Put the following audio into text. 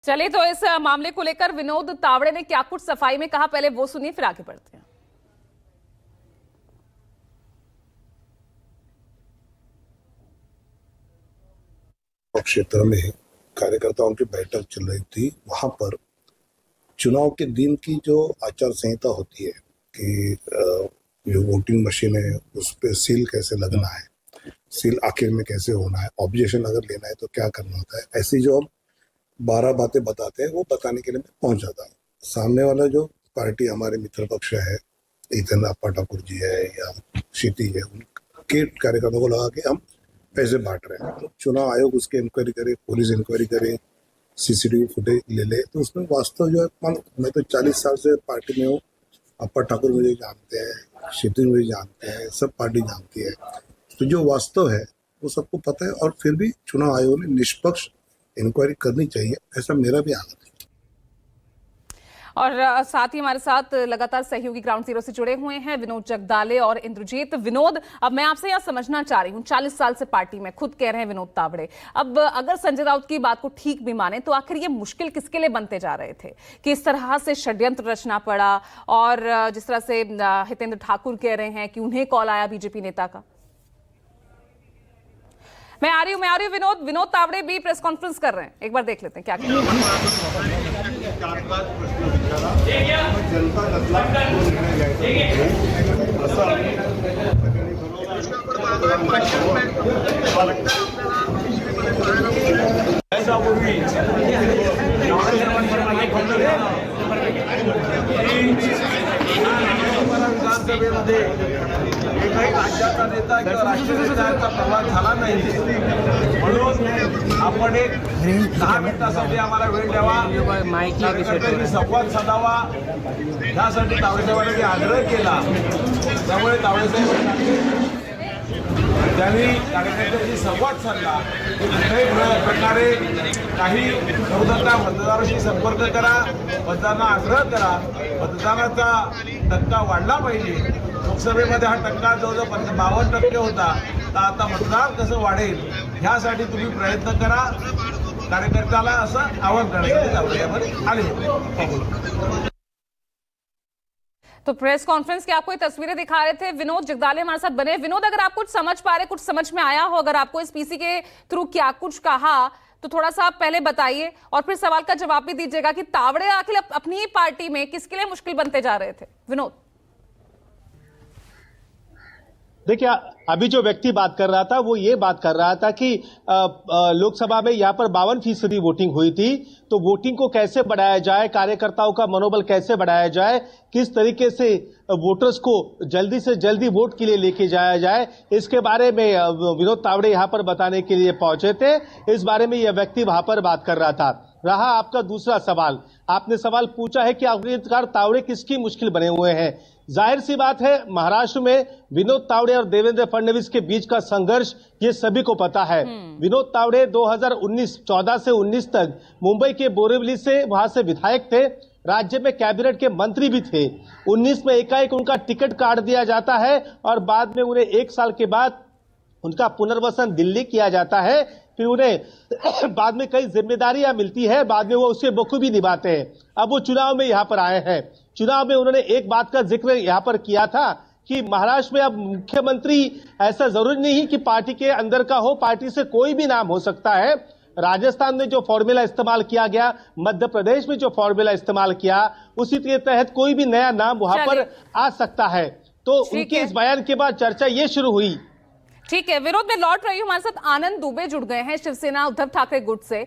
चलिए तो इस मामले को लेकर विनोद तावड़े ने क्या कुछ सफाई में कहा, पहले वो सुनिए फिर आगे बढ़ते हैं। क्षेत्र में कार्यकर्ताओं की बैठक चल रही थी। वहां पर चुनाव के दिन की जो आचार संहिता होती है कि जो वोटिंग मशीन है उस पर सील कैसे लगना है, सील आखिर में कैसे होना है, ऑब्जेक्शन अगर लेना है तो क्या करना होता है, ऐसी जो हम 12 बातें बताते हैं वो बताने के लिए मैं पहुंच जाता हूँ। सामने वाला जो पार्टी हमारे मित्र पक्ष है, इतन अप्पा ठाकुर जी है या क्षितिज है, उनके कार्यकर्ताओं को लगा कि हम पैसे बांट रहे हैं। तो चुनाव आयोग उसकी इंक्वायरी करे, पुलिस इंक्वायरी करे, सीसीटीवी फुटेज ले ले, तो उसमें वास्तव जो है, मैं तो 40 साल से पार्टी में हूँ। अप्पा ठाकुर मुझे जानते हैं, क्षितिज मुझे जानते हैं, सब पार्टी जानती है। तो जो वास्तव है वो सबको पता है और फिर भी चुनाव आयोग ने निष्पक्ष इंक्वायरी करनी चाहिए, ऐसा मेरा भी आग्रह है। और साथ ही हमारे साथ लगातार सहयोगी ग्राउंड जीरो से जुड़े हुए हैं विनोद जगदाले और इंद्रजीत। विनोद, अब मैं आपसे यह समझना चाह रही हूं, 40 साल से पार्टी में, खुद कह रहे हैं विनोद तावड़े, अब अगर संजय राउत की बात को ठीक भी माने तो आखिर ये मुश्किल किसके लिए बनते जा रहे थे कि इस तरह से षड्यंत्र रचना पड़ा, और जिस तरह से हितेंद्र ठाकुर कह रहे हैं कि उन्हें कॉल आया बीजेपी नेता का। मैं आ रही हूं विनोद तावड़े भी प्रेस कॉन्फ्रेंस कर रहे हैं, एक बार देख लेते हैं क्या कह रहे विधानसभेमध्ये एकही राज्याचा नेता किंवा राष्ट्रीय नेत्याचा प्रवास झाला नाही, म्हणून आपण एक 10 मिनिटासाठी आम्हाला वेळ द्यावा, कार्यकर्त्यांनी संवाद साधावा, यासाठी तावडेसाहेबांनी आग्रह केला। त्यामुळे तावडेसाहेब त्यांनी कार्यकर्त्यांशी संवाद साधला। कुठल्याही प्रकारे काही विरोधांना मतदाराशी संपर्क करा, मतदारांना आग्रह करा, मतदानाचा टक्का वाढला पाहिजे। लोकसभेमध्ये हा टक्का जवळजवळ 52% होता, तर आता मतदार कसं वाढेल ह्यासाठी तुम्ही प्रयत्न करा, कार्यकर्त्याला असं आवाहन करण्यासाठी आले। तो प्रेस कॉन्फ्रेंस की आपको ये तस्वीरें दिखा रहे थे विनोद जगदाले हमारे साथ बने। विनोद, अगर आप कुछ समझ पा रहे, कुछ समझ में आया हो, अगर आपको इस पीसी के थ्रू क्या कुछ कहा तो थोड़ा सा आप पहले बताइए और फिर सवाल का जवाब भी दीजिएगा कि तावड़े आखिर अपनी ही पार्टी में किसके लिए मुश्किल बनते जा रहे थे। विनोद, देखिए, अभी जो व्यक्ति बात कर रहा था वो ये बात कर रहा था कि लोकसभा में यहाँ पर 52% वोटिंग हुई थी, तो वोटिंग को कैसे बढ़ाया जाए, कार्यकर्ताओं का मनोबल कैसे बढ़ाया जाए, किस तरीके से वोटर्स को जल्दी से जल्दी वोट के लिए लेके जाया जाए, इसके बारे में विनोद तावड़े यहाँ पर बताने के लिए पहुंचे थे। इस बारे में यह व्यक्ति वहां पर बात कर रहा था। रहा आपका दूसरा सवाल, आपने सवाल पूछा है कि आखिरकार तावड़े किसकी मुश्किल बने हुए हैं। जाहिर सी बात है, महाराष्ट्र में विनोद तावड़े और देवेंद्र फडणवीस के बीच का संघर्ष ये सभी को पता है। विनोद तावड़े 2014 से 19 तक मुंबई के बोरिवली से वहां से विधायक थे, राज्य में कैबिनेट के मंत्री भी थे। 19 में एकाएक उनका टिकट काट दिया जाता है और बाद में उन्हें 1 साल के बाद उनका पुनर्वसन दिल्ली किया जाता है। फिर उन्हें बाद में कई जिम्मेदारियां मिलती है, बाद में वो उसे बखूबी निभाते हैं। अब वो चुनाव में यहाँ पर आए हैं। चुनाव में उन्होंने एक बात का जिक्र यहाँ पर किया था कि महाराष्ट्र में अब मुख्यमंत्री ऐसा जरूरी नहीं कि पार्टी के अंदर का हो, पार्टी से कोई भी नाम हो सकता है। राजस्थान में जो फॉर्मूला इस्तेमाल किया गया, मध्य प्रदेश में जो फॉर्मूला इस्तेमाल किया, उसी के तहत कोई भी नया नाम वहां पर आ सकता है। तो उनके इस बयान के बाद चर्चा ये शुरू हुई। ठीक है विनोद, मैं लौट रही हूं, हमारे साथ आनंद दुबे जुड़ गए हैं शिवसेना उद्धव ठाकरे गुट से।